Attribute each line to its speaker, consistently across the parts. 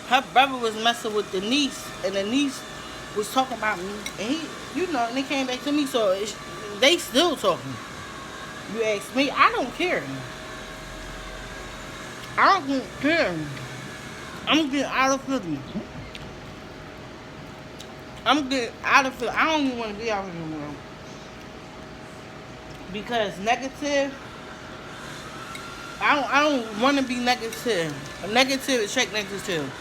Speaker 1: her brother was messing with the niece, and the niece was talking about me, and he, and they came back to me, so they still talking. You ask me, I don't care. I don't care. I'm getting out of Philly. I'm getting out of Philly. I don't even want to be out here anymore. Because negative, I don't want to be negative. Negative attract negative.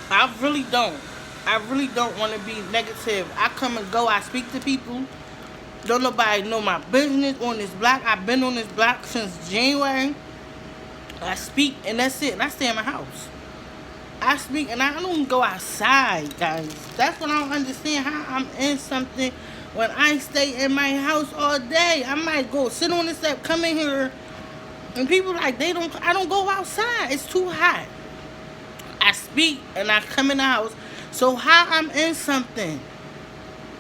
Speaker 1: I really don't. I really don't want to be negative. I come and go. I speak to people. Don't nobody know my business on this block. I've been on this block since January. I speak and that's it. And I stay in my house. I speak and I don't go outside, guys. That's what I don't understand. How I'm in something when I stay in my house all day. I might go sit on the step, come in here, and people like I don't go outside. It's too hot. I speak and I come in the house. So how I'm in something?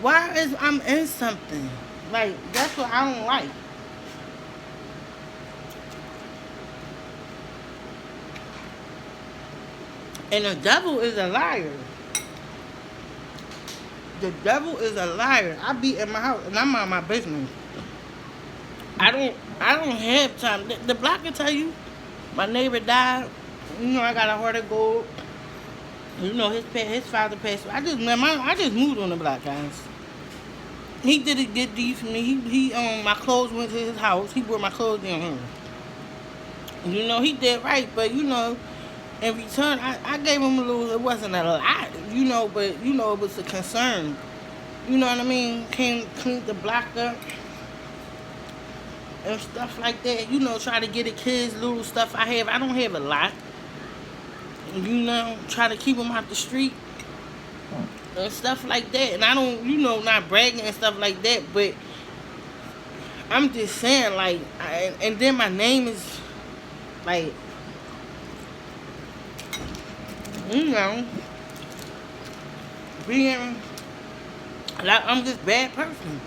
Speaker 1: Why is I'm in something? Like, that's what I don't like. And the devil is a liar. The devil is a liar. I be in my house and I'm on my business. I don't have time. The block can tell you my neighbor died. I got a heart of gold. His father passed away. I just moved on the block, guys. He did a good deed for me. My clothes went to his house. He brought my clothes down here. He did right, but in return, I gave him a little. It wasn't a lot, but it was a concern. You know what I mean? Cleaned the block up and stuff like that. Try to get the kids little stuff I have. I don't have a lot. Try to keep them out the street and stuff like that. And I don't, not bragging and stuff like that, but I'm just saying, like, and then my name is, like, being, like, I'm just bad person.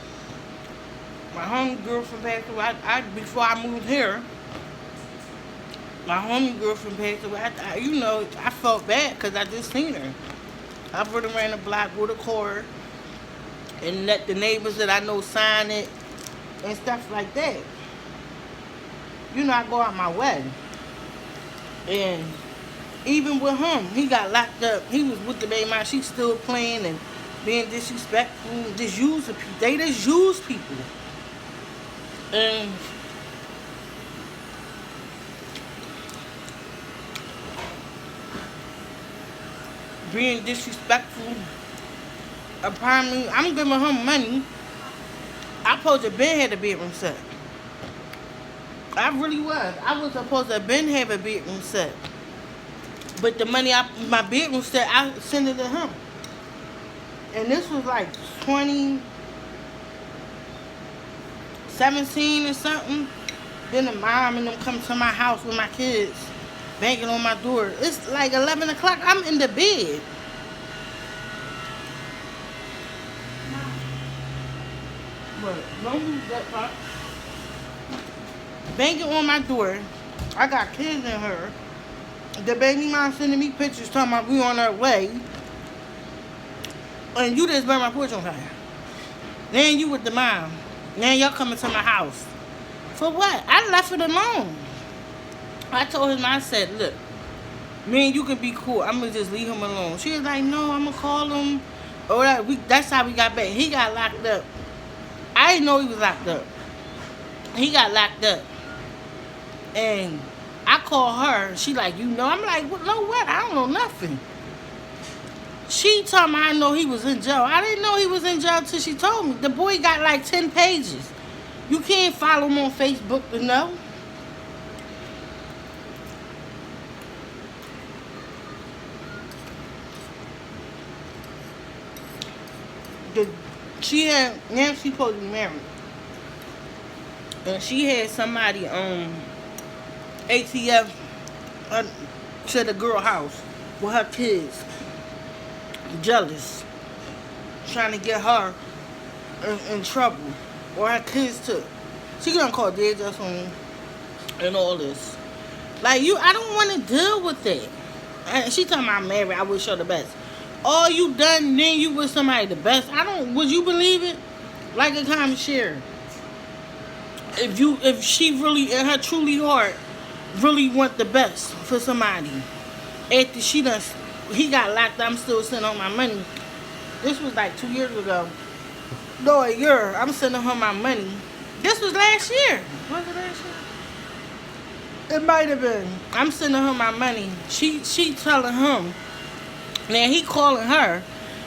Speaker 1: My home girlfriend passed away. Before I moved here, my homie girlfriend passed away. I felt bad because I just seen her. I put her around the block with a car and let the neighbors that I know sign it and stuff like that. I go out my way. And even with him, he got locked up. He was with the baby mom. She's still playing and being disrespectful. Just using people. They just use people. And being disrespectful. Apparently, I'm giving him money. I supposed to been had a bedroom set. I really was. I was supposed to been have a bedroom set. But the money my bedroom set, I sent it to him. And this was like 2017 or something. Then the mom and them come to my house with my kids, banging on my door. It's like 11 o'clock. I'm in the bed. But don't lose that part. Banging on my door. I got kids in her. The baby mom sending me pictures talking about we on our way. And you just burned my porch on fire. Then you with the mom. Now y'all coming to my house. For what? I left it alone. I told him, I said, look, me and you can be cool. I'm going to just leave him alone. She was like, no, I'm going to call him. Or that's how we got back. He got locked up. I didn't know he was locked up. He got locked up. And I called her. She like, I'm like, what? No, what? I don't know nothing. She told me I know he was in jail. I didn't know he was in jail till she told me. The boy got like 10 pages. You can't follow him on Facebook to know. Now she's supposed to be married. And she had somebody ATF to the girl house with her kids. Jealous. Trying to get her in trouble. Or her kids too. She gonna call dead just on and all this. Like I don't want to deal with that. She talking about married. I wish her the best. All you done, then you wish somebody the best. I don't. Would you believe it? Like a comment share. If she really in her truly heart really want the best for somebody, after he got locked up, I'm still sending her my money. This was like 2 years ago. No, a year. I'm sending her my money. This was last year. Was it last year? It might have been. I'm sending her my money. She telling him. Now he calling her.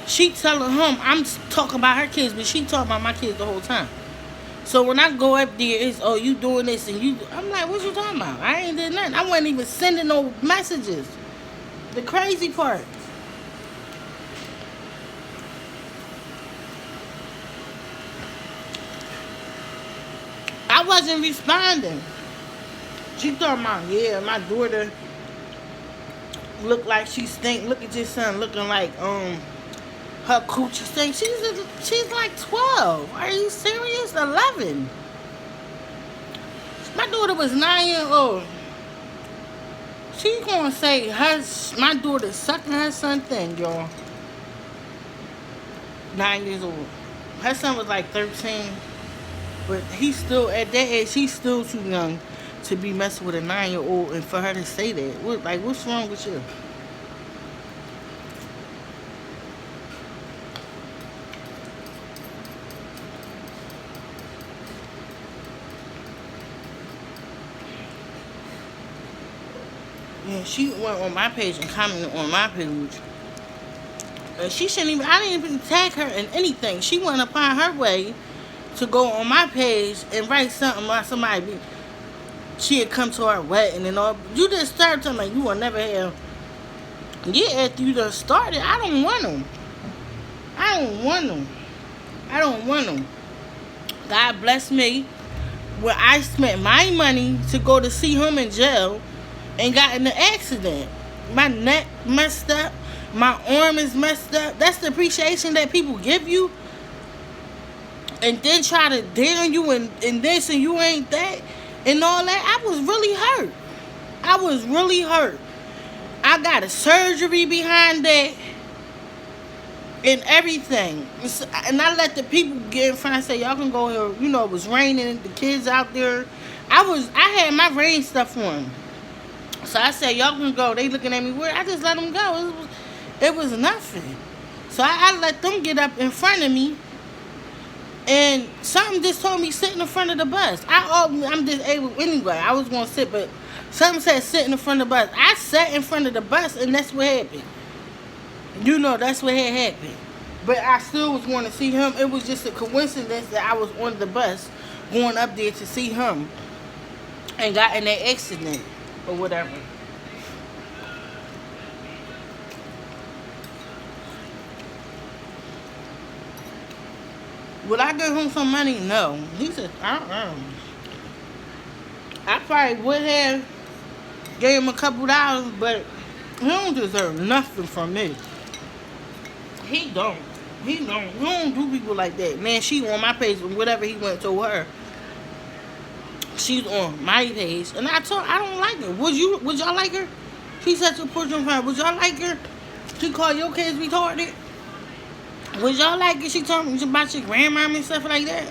Speaker 1: She telling him I'm talking about her kids, but she talking about my kids the whole time. So when I go up there, it's, oh, you doing this and you. I'm like, what you talking about? I ain't did nothing. I wasn't even sending no messages. The crazy part. I wasn't responding. She talking about, yeah, my daughter look like she stink. Look at your son looking like her coochie stink. She's like 12. Are you serious? 11. My daughter was 9 years old. She gonna say my daughter sucking her son thing, y'all. 9 years old. Her son was like 13. But he's still, at that age, he's still too young to be messing with a 9-year-old, and for her to say that. What's wrong with you? Yeah, she went on my page and commented on my page. She shouldn't even, I didn't even tag her in anything. She went upon her way to go on my page and write something about somebody. She had come to our wedding and all. You just started talking like you will never have. Yeah, after you done started, I don't want them. I don't want them. I don't want them. God bless me. Where I spent my money to go to see him in jail and got in an accident. My neck messed up. My arm is messed up. That's the appreciation that people give you. And then try to down you and this and you ain't that and all that. I was really hurt. I was really hurt. I got a surgery behind that and everything. And I let the people get in front and say, y'all can go here. You know, it was raining. The kids out there. I had my rain stuff on. So I said, y'all can go. They looking at me weird. I just let them go. It was nothing. So I let them get up in front of me. And something just told me sit in the front of the bus. I'm disabled anyway. I was going to sit, but something said sit in the front of the bus. I sat in front of the bus, and that's what happened. You know, that's what had happened. But I still was going to see him. It was just a coincidence that I was on the bus going up there to see him and got in that accident or whatever. Would I give him some money? No. He said, I probably would have gave him a couple dollars, but he don't deserve nothing from me. He don't. He don't do people like that. Man, she on my page, whatever he went to her. She's on my page, and I don't like her. Would y'all like her? She said to push him her. Would y'all like her? She called your kids retarded? Would y'all like it? She told me about your grandmama and stuff like that.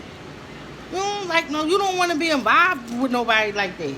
Speaker 1: You don't want to be involved with nobody like that.